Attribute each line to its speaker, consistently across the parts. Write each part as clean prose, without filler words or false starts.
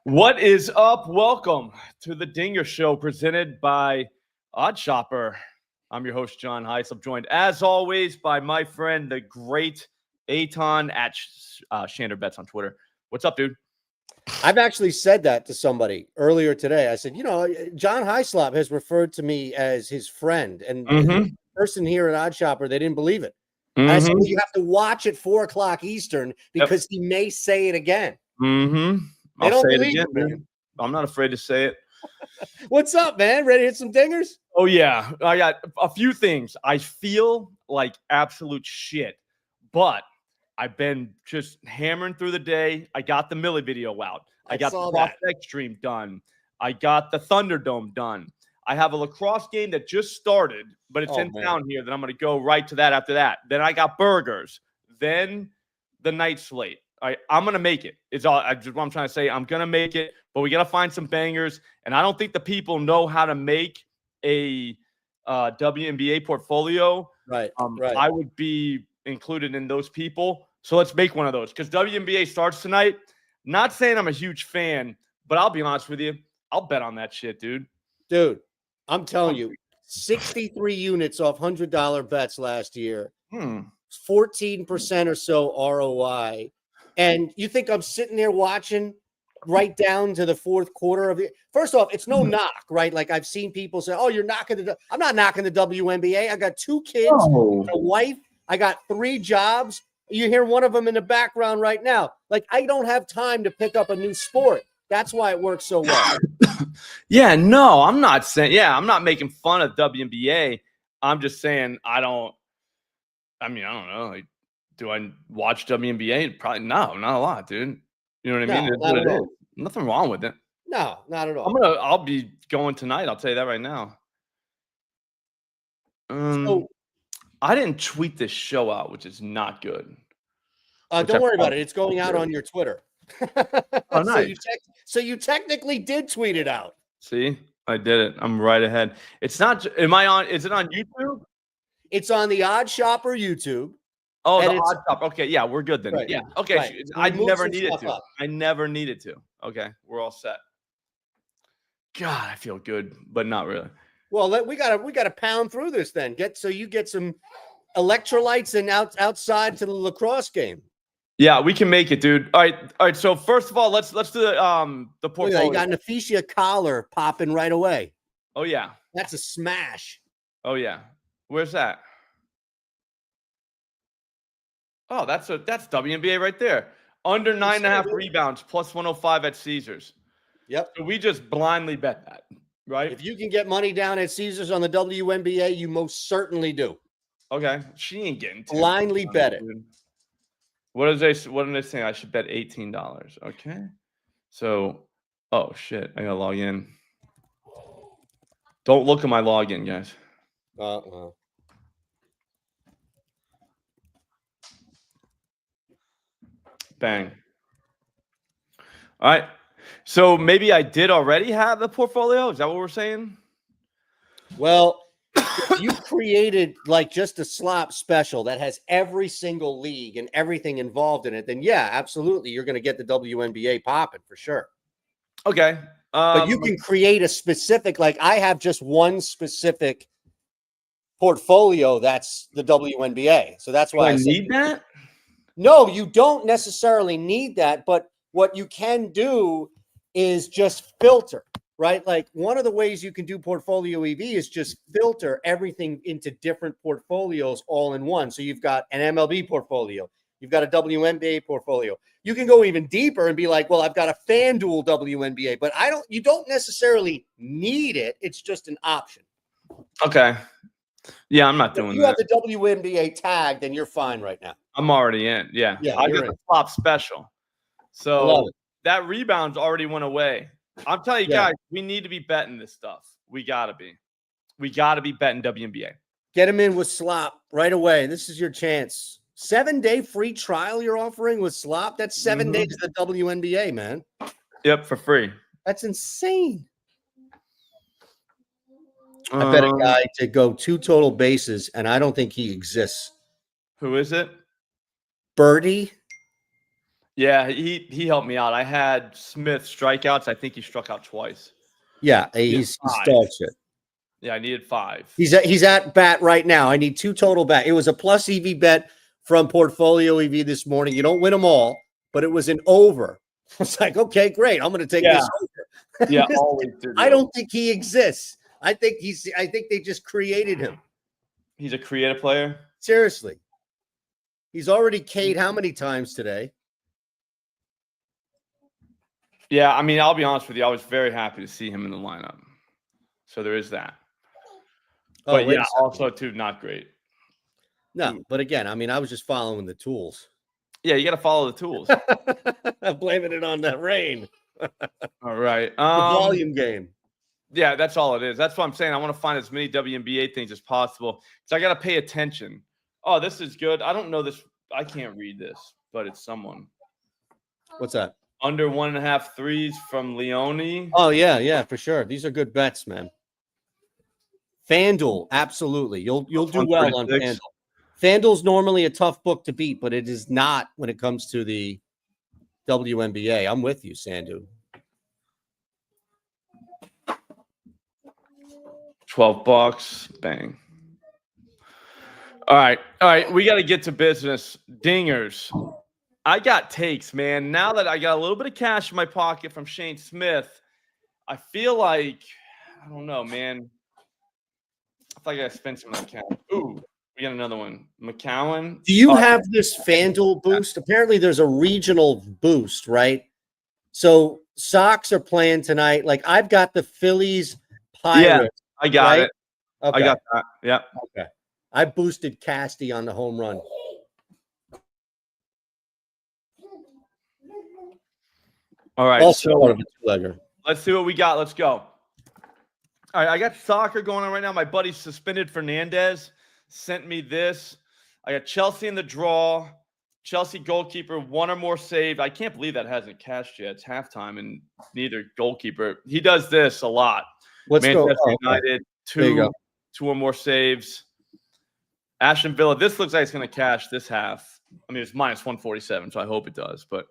Speaker 1: What is up? Welcome to the Dinger Show presented by OddsShopper. I'm your host, John Hyslop, joined as always by my friend, the great Aton at Shander Bets on Twitter. What's up, dude?
Speaker 2: I've actually said that to somebody earlier today. I said, John Hyslop has referred to me as his friend, and the person here at OddsShopper, they didn't believe it. And I said, well, you have to watch at 4 o'clock Eastern because he may say it again. They don't believe it, man.
Speaker 1: I'm not afraid to say it.
Speaker 2: What's up, man? Ready to hit some dingers?
Speaker 1: Oh, yeah. I got a few things. I feel like absolute shit, but I've been just hammering through the day. I got the Millie video out. I got the Prospect stream done. I got the Thunderdome done. I have a lacrosse game that just started, but it's in town here that I'm going to go right to that after that. Then I got burgers. Then the night slate. I'm going to make it. It's all what I'm trying to say. I'm going to make it, but we got to find some bangers. And I don't think the people know how to make a WNBA portfolio.
Speaker 2: Right.
Speaker 1: I would be included in those people. So let's make one of those because WNBA starts tonight. Not saying I'm a huge fan, but I'll be honest with you. I'll bet on that shit, dude.
Speaker 2: Dude, I'm telling you, 63 units off $100 bets last year. 14% or so ROI. And you think I'm sitting there watching right down to the fourth quarter of it? First off, it's no knock, right? Like I've seen people say, oh, you're knocking I'm not knocking the WNBA. I got 2 kids, a wife. I got 3 jobs. You hear one of them in the background right now. Like I don't have time to pick up a new sport. That's why it works so well.
Speaker 1: Yeah, no, I'm not saying, I'm not making fun of WNBA. I'm just saying I don't know. Like, do I watch WNBA? Probably no, not a lot, dude. You know what I mean? It's what it is. Nothing wrong with it.
Speaker 2: No, not at all.
Speaker 1: I'll be going tonight. I'll tell you that right now.
Speaker 2: So,
Speaker 1: I didn't tweet this show out, which is not good.
Speaker 2: Don't worry about it. It's going out on your Twitter.
Speaker 1: Oh, nice.
Speaker 2: So you technically did tweet it out.
Speaker 1: See, I did it. I'm right ahead. It's not. Is it on YouTube?
Speaker 2: It's on the OddsShopper YouTube.
Speaker 1: Oh, the OddsShopper. Okay, yeah, we're good then.
Speaker 2: Right.
Speaker 1: Yeah. Okay.
Speaker 2: Right.
Speaker 1: I never needed to. I never needed to. Okay, we're all set. God, I feel good, but not really.
Speaker 2: Well, we gotta pound through this then. You get some electrolytes and outside to the lacrosse game.
Speaker 1: Yeah, we can make it, dude. All right. So first of all, let's do the portfolio.
Speaker 2: You got an Ephesia collar popping right away.
Speaker 1: Oh yeah,
Speaker 2: that's a smash.
Speaker 1: Oh yeah, where's that? Oh, that's WNBA right there. Under 9.5 rebounds, plus 105 at Caesars.
Speaker 2: Yep.
Speaker 1: So we just blindly bet that, right?
Speaker 2: If you can get money down at Caesars on the WNBA, you most certainly do.
Speaker 1: Okay, she ain't getting
Speaker 2: blindly bet it.
Speaker 1: What did they say? I should bet $18. Okay. So, oh shit, I gotta log in. Don't look at my login, guys. Bang. All right. So maybe I did already have the portfolio. Is that what we're saying?
Speaker 2: Well, if you created like just a slop special that has every single league and everything involved in it, then yeah, absolutely. You're going to get the WNBA popping for sure.
Speaker 1: Okay.
Speaker 2: But you can create a specific, like I have just one specific portfolio. That's the WNBA. So that's why
Speaker 1: I need that.
Speaker 2: No, you don't necessarily need that. But what you can do is just filter, right? Like one of the ways you can do PortfolioEV is just filter everything into different portfolios all in one. So you've got an MLB portfolio, you've got a WNBA portfolio. You can go even deeper and be like, well, I've got a FanDuel WNBA, but you don't necessarily need it. It's just an option.
Speaker 1: Okay. Yeah, I'm not doing that.
Speaker 2: If you have the WNBA tag, then you're fine right now.
Speaker 1: I'm already in. Yeah. I got the flop special. So that rebound's already went away. I'm telling you guys, we need to be betting this stuff. We got to be. We got to be betting WNBA.
Speaker 2: Get them in with slop right away. This is your chance. 7-day free trial you're offering with slop. That's 7 days of the WNBA, man.
Speaker 1: Yep, for free.
Speaker 2: That's insane. I bet a guy to go 2 total bases, and I don't think he exists.
Speaker 1: Who is it?
Speaker 2: Birdie.
Speaker 1: Yeah, he helped me out. I had Smith strikeouts. I think he struck out twice.
Speaker 2: Yeah, he's dog shit.
Speaker 1: Yeah, I needed 5.
Speaker 2: He's at bat right now. I need 2 total bat. It was a plus EV bet from PortfolioEV this morning. You don't win them all, but it was an over. It's like, okay, great. I'm going to take this over.
Speaker 1: Yeah, always
Speaker 2: I don't think he exists. I think they just created him.
Speaker 1: He's a creative player.
Speaker 2: Seriously. He's already K'd how many times today?
Speaker 1: Yeah, I mean, I'll be honest with you. I was very happy to see him in the lineup. So there is that. But yeah, also too, not great.
Speaker 2: No, but again, I mean, I was just following the tools.
Speaker 1: Yeah, you got to follow the tools.
Speaker 2: I'm blaming it on that rain.
Speaker 1: All right.
Speaker 2: The volume game.
Speaker 1: Yeah, that's all it is. That's what I'm saying. I want to find as many WNBA things as possible. So I got to pay attention. Oh, this is good. I don't know this. I can't read this, but it's someone.
Speaker 2: What's that?
Speaker 1: Under 1.5 threes from Leone.
Speaker 2: Oh, yeah, for sure. These are good bets, man. FanDuel, absolutely. You'll do well on FanDuel. FanDuel's normally a tough book to beat, but it is not when it comes to the WNBA. I'm with you, Sandu.
Speaker 1: $12. Bang. All right. We got to get to business. Dingers. I got takes, man. Now that I got a little bit of cash in my pocket from Shane Smith, I feel like, I don't know, man. I feel like I got to spend some of that cash. Ooh, we got another one. McCowan.
Speaker 2: Do you have this FanDuel boost? Apparently there's a regional boost, right? So Sox are playing tonight. Like, I've got the Phillies Pirates.
Speaker 1: Yeah, I got it.
Speaker 2: Okay.
Speaker 1: I got that. Yeah.
Speaker 2: Okay. I boosted Casty on the home run.
Speaker 1: All right.
Speaker 2: Also,
Speaker 1: let's see what we got. Let's go. All right. I got soccer going on right now. My buddy Suspended Fernandez sent me this. I got Chelsea in the draw. Chelsea goalkeeper, 1 or more saved. I can't believe that hasn't cashed yet. It's halftime and neither goalkeeper. He does this a lot. Manchester United, 2 or more saves. Aston Villa, this looks like it's going to cash this half. I mean, it's minus 147, so I hope it does. But,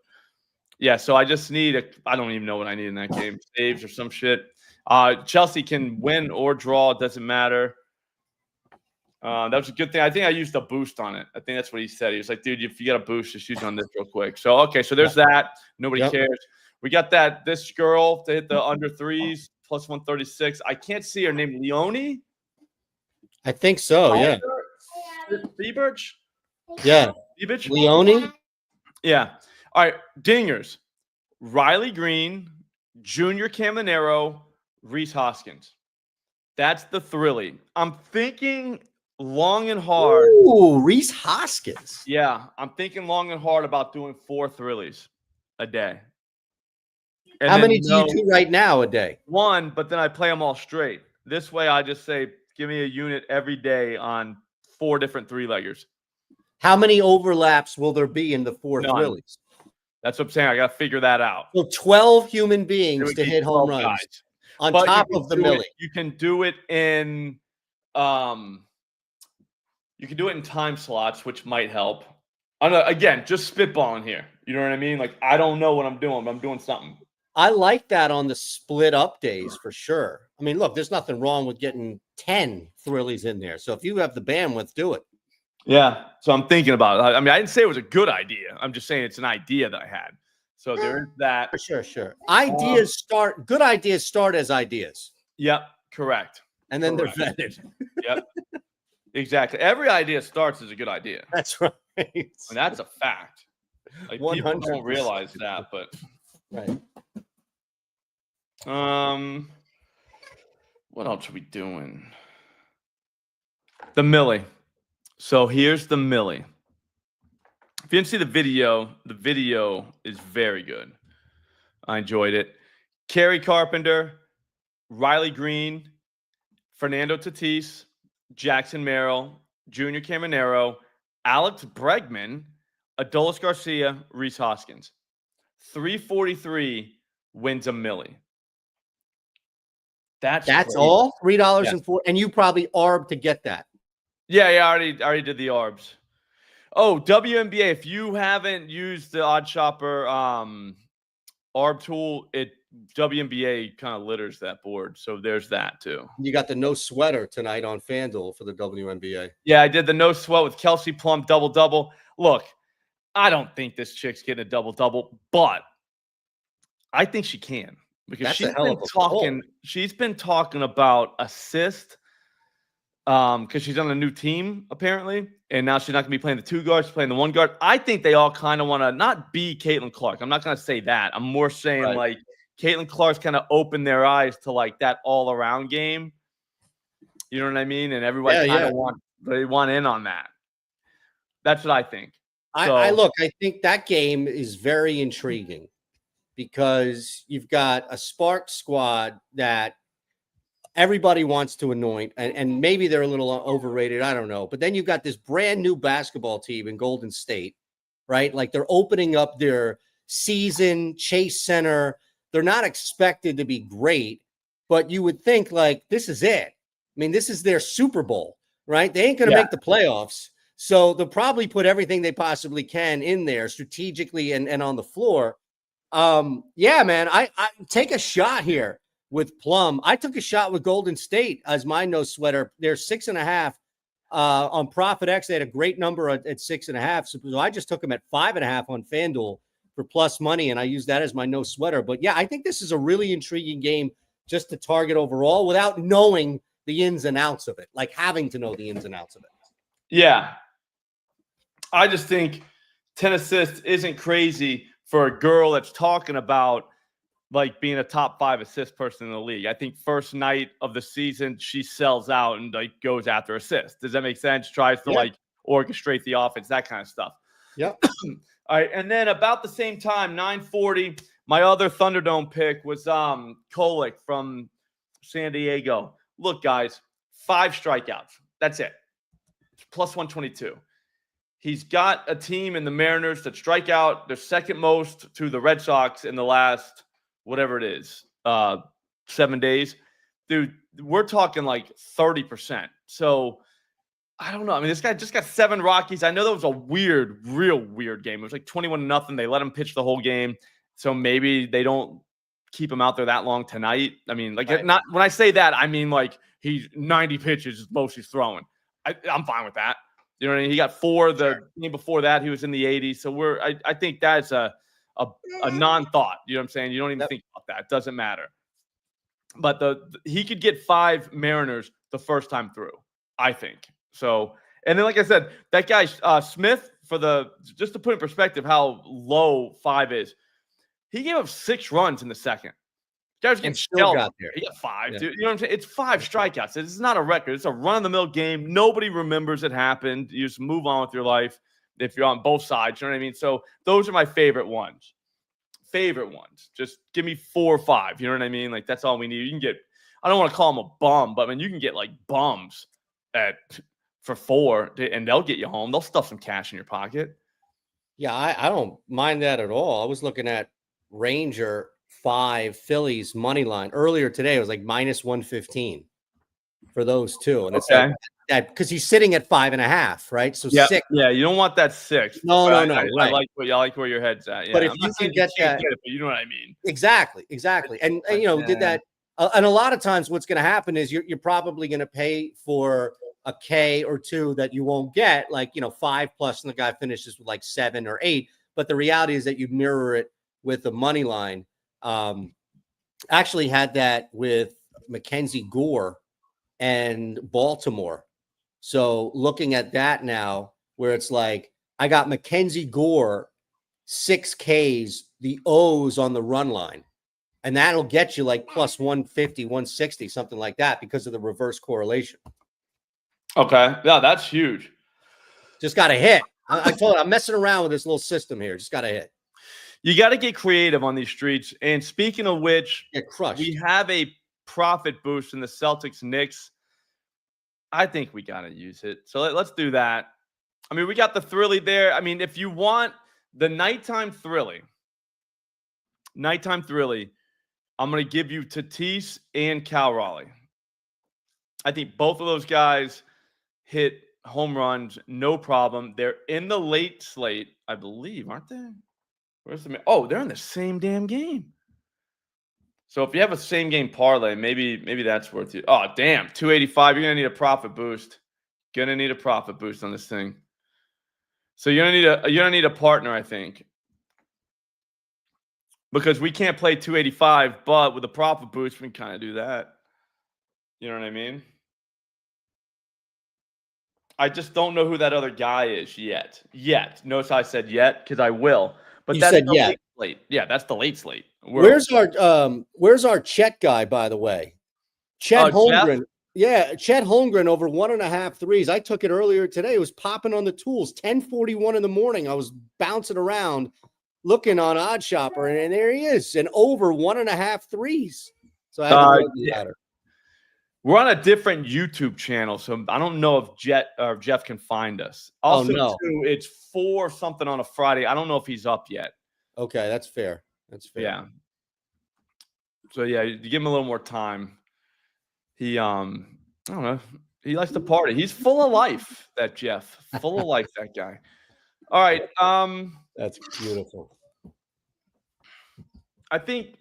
Speaker 1: yeah, so I just need I don't even know what I need in that game. Saves or some shit. Chelsea can win or draw. It doesn't matter. That was a good thing. I think I used a boost on it. I think that's what he said. He was like, dude, if you got a boost, just use it on this real quick. So, okay, so there's that. Nobody cares. We got this girl to hit the under threes, plus 136. I can't see her name. Leone?
Speaker 2: I think so, yeah.
Speaker 1: Beebirch?
Speaker 2: Yeah.
Speaker 1: Beebich?
Speaker 2: Leone?
Speaker 1: Yeah. All right, dingers. Riley Green, Junior Caminero, Reese Hoskins. That's the thrilly. I'm thinking long and hard.
Speaker 2: Ooh, Reese Hoskins.
Speaker 1: Yeah, I'm thinking long and hard about doing 4 thrillies a day. And
Speaker 2: how many do you do right now a day?
Speaker 1: 1, but then I play them all straight. This way I just say, give me a unit every day on 4 different 3-leggers.
Speaker 2: How many overlaps will there be in the 4 thrillies?
Speaker 1: That's what I'm saying. I got to figure that out.
Speaker 2: So 12 human beings to hit home runs on top of the millie.
Speaker 1: You can do it in time slots, which might help. Again, just spitballing here. You know what I mean? Like, I don't know what I'm doing, but I'm doing something.
Speaker 2: I like that on the split up days for sure. I mean, look, there's nothing wrong with getting 10 thrillies in there. So if you have the bandwidth, do it.
Speaker 1: Yeah. So I'm thinking about it. I mean, I didn't say it was a good idea. I'm just saying it's an idea that I had. So there is that.
Speaker 2: Sure. Good ideas start as ideas.
Speaker 1: Yep. Correct.
Speaker 2: And then they're vetted.
Speaker 1: Yep. Exactly. Every idea starts as a good idea.
Speaker 2: That's right.
Speaker 1: And that's a fact. Like, people don't realize that, but
Speaker 2: right.
Speaker 1: What else are we doing? The millie. So here's the millie. If you didn't see the video is very good. I enjoyed it. Kerry Carpenter, Riley Green, Fernando Tatis, Jackson Merrill, Junior Caminero, Alex Bregman, Adolis Garcia, Reese Hoskins. 343 wins a millie. That's crazy.
Speaker 2: All $3.04, and you probably arbed to get that.
Speaker 1: Yeah, I already did the arbs. Oh, WNBA. If you haven't used the OddsShopper ARB tool, WNBA kind of litters that board. So there's that too.
Speaker 2: You got the no sweater tonight on FanDuel for the WNBA.
Speaker 1: Yeah, I did the no sweat with Kelsey Plum double-double. Look, I don't think this chick's getting a double-double, but I think she can because she's been talking about assist because she's on a new team apparently, and now she's not going to be playing the 2 guards, she's playing the 1 guard. I think they all kind of want to not be Caitlin Clark. I'm not going to say that. I'm more saying like Caitlin Clark's kind of opened their eyes to like that all-around game. You know what I mean? And everybody kind of want in on that. That's what I think.
Speaker 2: I think that game is very intriguing because you've got a spark squad that everybody wants to anoint, and maybe they're a little overrated. I don't know. But then you've got this brand new basketball team in Golden State, right? Like they're opening up their season, Chase Center. They're not expected to be great, but you would think like this is it. I mean, this is their Super Bowl, right? They ain't going to make the playoffs. So they'll probably put everything they possibly can in there strategically and on the floor. Yeah, man, I take a shot here with Plum. I took a shot with Golden State as my no sweater. They're 6.5 on ProfitX. They had a great number at 6.5. So I just took them at 5.5 on FanDuel for plus money, and I used that as my no sweater. But yeah, I think this is a really intriguing game just to target overall without knowing the ins and outs of it, like having to know the ins and outs of it.
Speaker 1: Yeah. I just think 10 assists isn't crazy for a girl that's talking about like being a top 5 assist person in the league. I think first night of the season, she sells out and like goes after assists. Does that make sense? Tries to like orchestrate the offense, that kind of stuff.
Speaker 2: Yeah.
Speaker 1: All right. And then about the same time, 9:40, my other Thunderdome pick was Kolek from San Diego. Look, guys, 5 strikeouts. That's it. Plus 122. He's got a team in the Mariners that strike out their second most to the Red Sox in the last, whatever it is, 7 days. Dude, we're talking like 30%. So I don't know. I mean, this guy just got 7 Rockies. I know that was a real weird game. It was like 21-0. They let him pitch the whole game. So maybe they don't keep him out there that long tonight. I mean, like not when I say that, I mean like he's 90 pitches is most he's throwing. I'm fine with that. You know what I mean? He got 4 the game before that. He was in the 80s. So I think that's a non-thought. You know what I'm saying? You don't even think about that. It doesn't matter. But he could get 5 Mariners the first time through, I think. So, and then like I said, that guy Smith, just to put in perspective how low 5 is, he gave up 6 runs in the second. Guy was getting still got there. He got 5, dude. You know what I'm saying? It's 5 strikeouts. It's not a record. It's a run-of-the-mill game. Nobody remembers it happened. You just move on with your life if you're on both sides. You know what I mean? So those are my favorite ones. Just give me 4 or 5. You know what I mean? Like that's all we need. You can get. I don't want to call him a bum, but I mean you can get like bums for 4, and they'll get you home. They'll stuff some cash in your pocket.
Speaker 2: Yeah, I don't mind that at all. I was looking at Ranger 5 Phillies money line earlier today. It was like minus 115 for those 2, and it's like that because he's sitting at 5.5, right? So 6.
Speaker 1: Yeah, you don't want that 6.
Speaker 2: No.
Speaker 1: I like where your head's at. Yeah.
Speaker 2: But if you can get that,
Speaker 1: but you know what I mean.
Speaker 2: Exactly. And you know, did that. And a lot of times, what's going to happen is you're probably going to pay for a K or 2 that you won't get, like 5+, and the guy finishes with like 7 or 8. But the reality is that you mirror it with the money line. Actually had that with Mackenzie Gore and Baltimore. So looking at that now, where it's like I got Mackenzie Gore 6 Ks, the O's on the run line, and that'll get you like plus 150, 160, something like that because of the reverse correlation.
Speaker 1: Okay, yeah, that's huge.
Speaker 2: Just got to hit. I told you, I'm messing around with this little system here. Just got to hit.
Speaker 1: You got to get creative on these streets. And speaking of which, we have a profit boost in the Celtics-Knicks. I think we got to use it. So let's do that. I mean, we got the Thrilly there. I mean, if you want the nighttime Thrilly, I'm going to give you Tatis and Cal Raleigh. I think both of those guys hit home runs, no problem. They're in the late slate, I believe, aren't they? Where's the? Oh, they're in the same damn game. So if you have a same game parlay, maybe that's worth you. Oh, damn, 285. You're gonna need a profit boost. Gonna need a profit boost on this thing. So you're gonna need a partner, I think, because we can't play 285. But with a profit boost, we can kind of do that. You know what I mean? I just don't know who that other guy is yet. Notice I said yet because I will. But
Speaker 2: you
Speaker 1: that's
Speaker 2: said
Speaker 1: the
Speaker 2: yet.
Speaker 1: late slate. Yeah, that's the late slate.
Speaker 2: Where's our Chet guy, by the way? Chet Holmgren.
Speaker 1: Jeff?
Speaker 2: Yeah, Chet Holmgren over 1.5 threes. I took it earlier today. It was popping on the tools. 10:41 in the morning. I was bouncing around looking on OddsShopper, and there he is, and over 1.5 threes. So I had to
Speaker 1: Yeah. We're on a different YouTube channel, so I don't know if Jeff can find us. Also, too, it's 4 something on a Friday. I don't know if he's up yet.
Speaker 2: Okay, that's fair. That's fair.
Speaker 1: Yeah. So yeah, you give him a little more time. He I don't know. He likes to party. He's full of life, that Jeff. Full of life, that guy. All right.
Speaker 2: That's beautiful.
Speaker 1: I think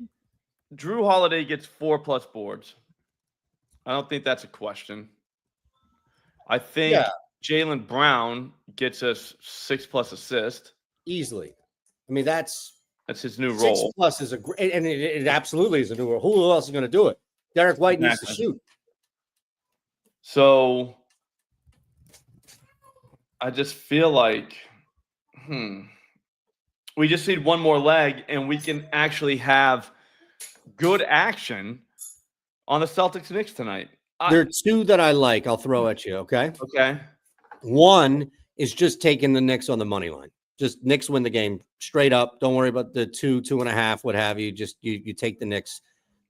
Speaker 1: Drew Holiday gets 4+ boards. I don't think that's a question. I think Jaylen Brown gets us 6+ assists.
Speaker 2: Easily. I mean, that's
Speaker 1: his new role.
Speaker 2: 6+ is a great, and it absolutely is a new role. Who else is going to do it? Derek White needs to shoot.
Speaker 1: So I just feel like, we just need one more leg, and we can actually have good action on the Celtics-Knicks tonight.
Speaker 2: There are 2 that I like. I'll throw at you, okay?
Speaker 1: Okay.
Speaker 2: One is just taking the Knicks on the money line. Just Knicks win the game straight up. Don't worry about the 2.5, what have you. Just you take the Knicks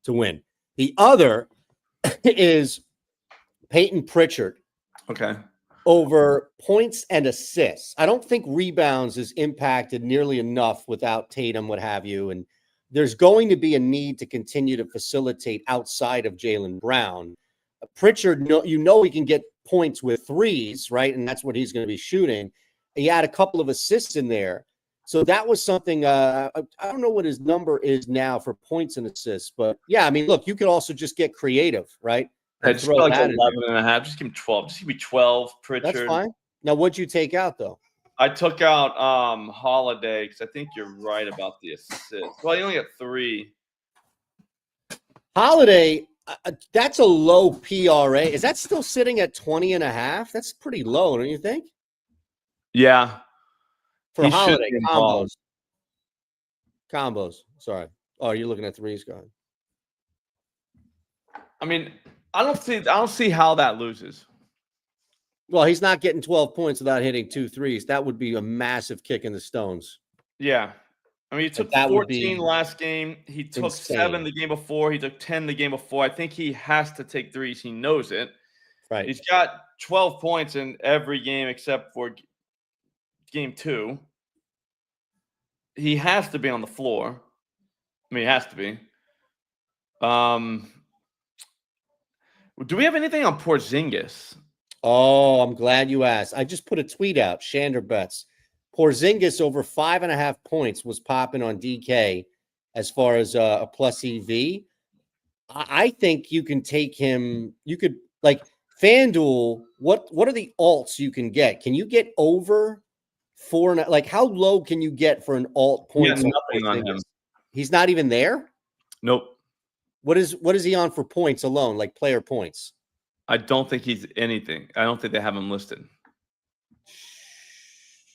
Speaker 2: to win. The other is Peyton Pritchard.
Speaker 1: Okay.
Speaker 2: Over points and assists. I don't think rebounds is impacted nearly enough without Tatum, what have you. And there's going to be a need to continue to facilitate outside of Jaylen Brown. Pritchard, he can get points with threes, right? And that's what he's going to be shooting. He had a couple of assists in there. So that was something, I don't know what his number is now for points and assists. But, yeah, I mean, look, you could also just get creative, right?
Speaker 1: Just like 11.5. Just give me 12. Just give me 12, Pritchard.
Speaker 2: That's fine. Now, what'd you take out, though?
Speaker 1: I took out Holiday because I think you're right about the assist. Well, you only got 3.
Speaker 2: Holiday, that's a low PRA. Is that still sitting at 20.5? That's pretty low, don't you think?
Speaker 1: Yeah.
Speaker 2: For Holiday, combos. Sorry. Oh, you're looking at threes, guy.
Speaker 1: I mean, I don't see how that loses.
Speaker 2: Well, he's not getting 12 points without hitting 2 threes. That would be a massive kick in the stones.
Speaker 1: Yeah. I mean, he took 14 last game. He took 7 the game before. He took 10 the game before. I think he has to take threes. He knows it.
Speaker 2: Right.
Speaker 1: He's got 12 points in every game except for game 2. He has to be on the floor. I mean, he has to be. Do we have anything on Porzingis?
Speaker 2: Oh, I'm glad you asked. I just put a tweet out. Shander bets. Porzingis over 5.5 points was popping on DK as far as a plus EV. I think you can take him. You could, like, FanDuel. What are the alts you can get? Can you get over 4? Like, how low can you get for an alt points?
Speaker 1: Nothing on him.
Speaker 2: He's not even there.
Speaker 1: Nope.
Speaker 2: What is he on for points alone, like player points?
Speaker 1: I don't think he's anything. I don't think they have him listed.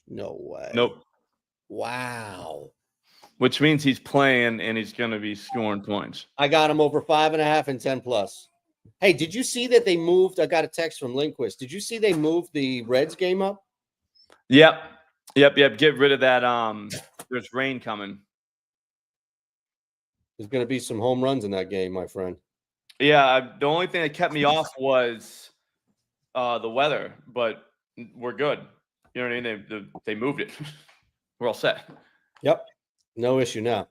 Speaker 2: No way.
Speaker 1: Nope.
Speaker 2: Wow.
Speaker 1: Which means he's playing and he's going to be scoring points.
Speaker 2: I got him over 5.5 and 10+. Hey, did you see that they moved? I got a text from Lindquist. Did you see they moved the Reds game up?
Speaker 1: Yep. Get rid of that. There's rain coming.
Speaker 2: There's going to be some home runs in that game, my friend.
Speaker 1: Yeah, the only thing that kept me off was the weather, but we're good. You know what I mean? They moved it. We're all set.
Speaker 2: Yep. No issue now.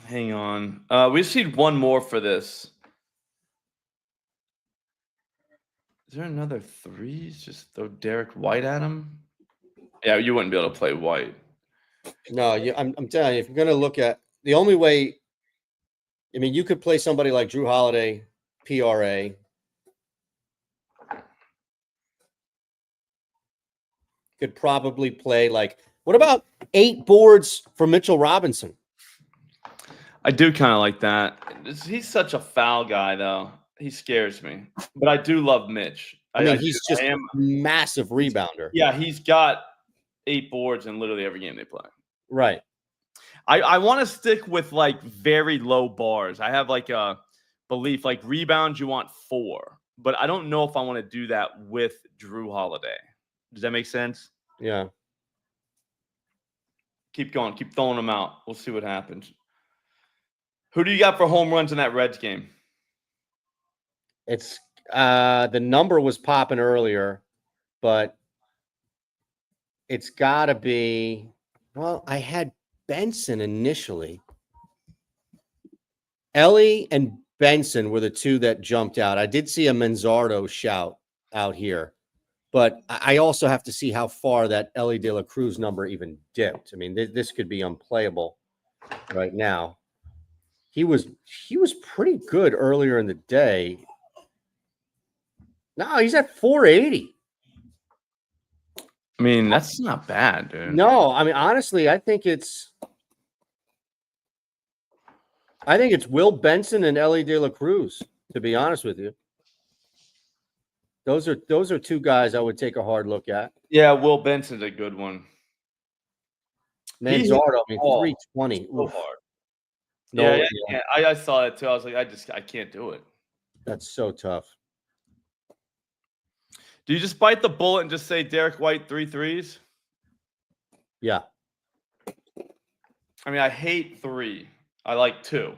Speaker 1: Hang on. We just need one more for this. there another threes? Just throw Derek White at him? Yeah, you wouldn't be able to play White.
Speaker 2: No, I'm telling you, if you're going to look at the only way, I mean, you could play somebody like Drew Holiday, PRA. Could probably play like, what about 8 boards for Mitchell Robinson?
Speaker 1: I do kind of like that. He's such a foul guy, though. He scares me. But I do love Mitch.
Speaker 2: I mean, he's just a massive rebounder.
Speaker 1: Yeah, he's got 8 boards in literally every game they play.
Speaker 2: Right.
Speaker 1: I want to stick with like very low bars. I have like a belief like rebounds you want 4, but I don't know if I want to do that with Drew Holiday. Does that make sense?
Speaker 2: Yeah.
Speaker 1: Keep going. Keep throwing them out. We'll see what happens. Who do you got for home runs in that Reds game?
Speaker 2: It's the number was popping earlier, but it's got to be. Well, I had Benson initially. Ellie and Benson were the 2 that jumped out. I did see a Manzardo shout out here, but I also have to see how far that Ellie De La Cruz number even dipped. I mean, this could be unplayable right now. He was pretty good earlier in the day. No, he's at 480.
Speaker 1: I mean, that's not bad, dude.
Speaker 2: No, I mean, honestly, I think it's Will Benson and Ellie De La Cruz, to be honest with you. Those are 2 guys I would take a hard look at.
Speaker 1: Yeah, Will Benson's a good one.
Speaker 2: Manzardo, I mean, 320.
Speaker 1: So hard.
Speaker 2: No,
Speaker 1: yeah. I saw that too. I was like, I can't do it.
Speaker 2: That's so tough.
Speaker 1: Do you just bite the bullet and just say Derek White 3 threes?
Speaker 2: Yeah.
Speaker 1: I mean, I hate 3. I like 2.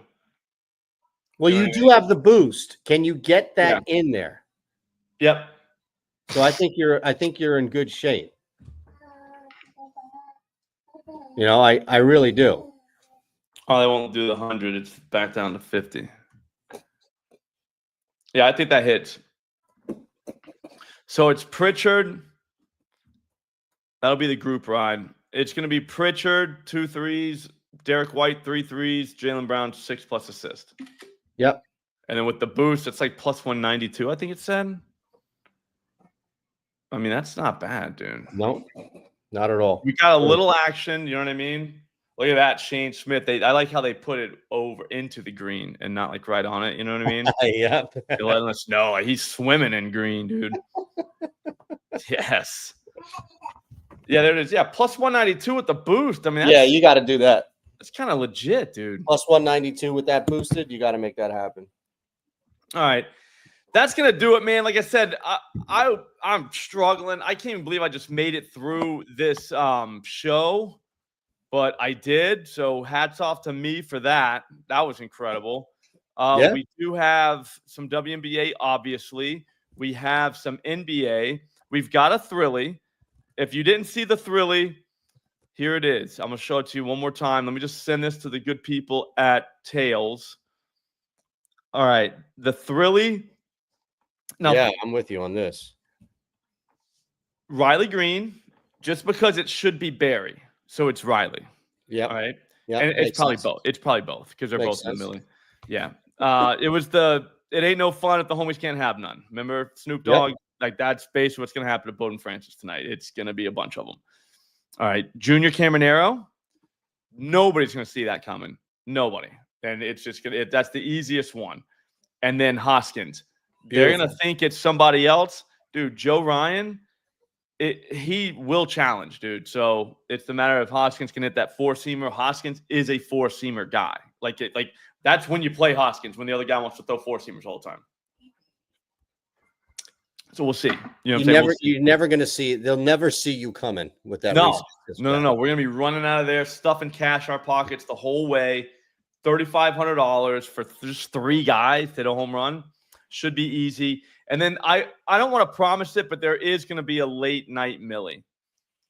Speaker 2: Well, you do have the boost. Can you get that in there?
Speaker 1: Yep.
Speaker 2: So I think you're in good shape. You know, I really do.
Speaker 1: Oh, they won't do the 100. It's back down to 50. Yeah, I think that hits. So it's Pritchard. That'll be the group ride. It's going to be Pritchard, 2 threes, Derek White, 3 threes, Jaylen Brown, 6+ assists.
Speaker 2: Yep.
Speaker 1: And then with the boost, it's like plus 192, I think it said. I mean, that's not bad, dude.
Speaker 2: No, not at all.
Speaker 1: We got a little action. You know what I mean? Look at that, Shane Smith. I like how they put it over into the green and not like right on it. You know what I mean?
Speaker 2: Yeah.
Speaker 1: They're letting us know he's swimming in green, dude. Yes. Yeah, there it is. Yeah, plus 192 with the boost. I mean,
Speaker 2: you got to do that.
Speaker 1: It's kind of legit, dude.
Speaker 2: Plus 192 with that boosted. You got to make that happen.
Speaker 1: All right. That's going to do it, man. Like I said, I'm struggling. I can't even believe I just made it through this show, but I did. So hats off to me for that. That was incredible. We do have some WNBA, obviously. We have some NBA. We've got a Thrilly. If you didn't see the Thrilly, here it is. I'm going to show it to you one more time. Let me just send this to the good people at Tails. All right. The Thrilly. Now,
Speaker 2: yeah, I'm with you on this.
Speaker 1: Riley Green, just because it should be Barry. So it's Riley.
Speaker 2: Yeah.
Speaker 1: All right.
Speaker 2: Yeah.
Speaker 1: And it's probably both. It's probably both because they're both in the middle. Yeah. It ain't no fun if the homies can't have none. Remember Snoop Dogg? Yep. Like that's basically what's going to happen to Bowden Francis tonight. It's going to be a bunch of them. All right. Junior Caminero. Nobody's going to see that coming. Nobody. And it's just going to, that's the easiest one. And then Hoskins. Beautiful. They're going to think it's somebody else. Dude, Joe Ryan, he will challenge, dude. So it's the matter of Hoskins can hit that 4-seamer. Hoskins is a 4-seamer guy. Like that's when you play Hoskins, when the other guy wants to throw 4-seamers all the time. So we'll see. You know,
Speaker 2: you're never going to see. They'll never see you coming with that.
Speaker 1: No. We're going to be running out of there, stuffing cash in our pockets the whole way. $3,500 for just 3 guys that a home run should be easy. And then I don't want to promise it, but there is going to be a late night Millie.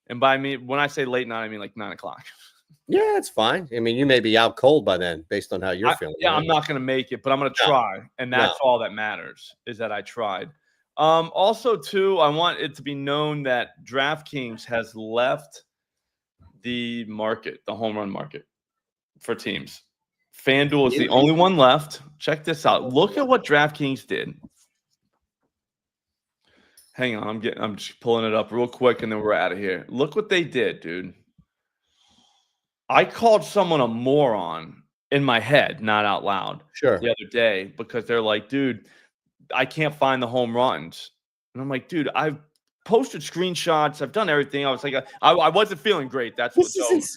Speaker 1: And when I say late night, I mean like 9 o'clock.
Speaker 2: Yeah, it's fine. I mean, you may be out cold by then based on how you're feeling.
Speaker 1: Yeah, right? I'm not going to make it, but I'm going to try. And that's all that matters is that I tried. Also, too, I want it to be known that DraftKings has left the market, the home run market for teams. FanDuel is the only one left. Check this out. Look at what DraftKings did. Hang on, I'm just pulling it up real quick, and then we're out of here. Look what they did, dude. I called someone a moron in my head, not out loud, the other day, because they're like, dude, I can't find the home runs. And I'm like, dude, I've posted screenshots. I've done everything. I was like, I wasn't feeling great. That's what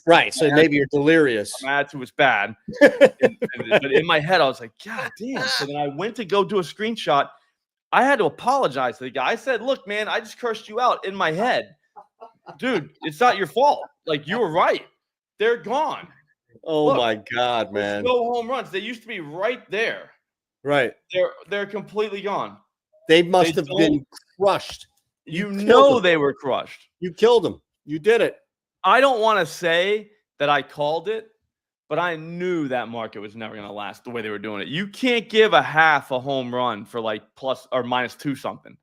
Speaker 2: right. So maybe you're delirious.
Speaker 1: My attitude was bad. But in my head, I was like, God damn. So then I went to go do a screenshot. I had to apologize to the guy. I said, look, man, I just cursed you out in my head. Dude, it's not your fault. Like, you were right. They're gone.
Speaker 2: Oh, look, my God, man.
Speaker 1: No home runs. They used to be right there.
Speaker 2: Right.
Speaker 1: They're completely gone.
Speaker 2: They must have been crushed.
Speaker 1: You know they were crushed.
Speaker 2: You killed them. You did it.
Speaker 1: I don't want to say that I called it, but I knew that market was never going to last the way they were doing it. You can't give a half a home run for like plus or minus 2 something.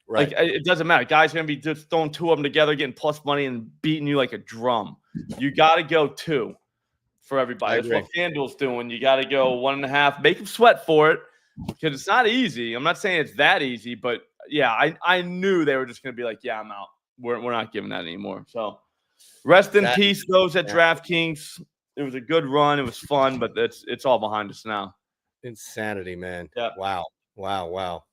Speaker 1: Right. Like, it doesn't matter. Guys are going to be just throwing 2 of them together, getting plus money and beating you like a drum. You got to go 2 for everybody. That's what FanDuel's doing. You got to go 1.5. Make them sweat for it because it's not easy. I'm not saying it's that easy, but yeah, I knew they were just going to be like, yeah, I'm out. We're not giving that anymore. So rest in peace, those at DraftKings. It was a good run. It was fun, but it's all behind us now.
Speaker 2: Insanity, man.
Speaker 1: Yeah.
Speaker 2: Wow. All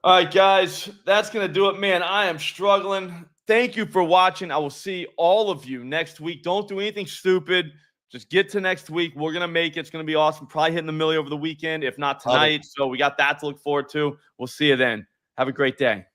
Speaker 1: right, guys. That's going to do it, man. I am struggling. Thank you for watching. I will see all of you next week. Don't do anything stupid. Just get to next week. We're going to make it. It's going to be awesome. Probably hitting the milli over the weekend, if not tonight. So we got that to look forward to. We'll see you then. Have a great day.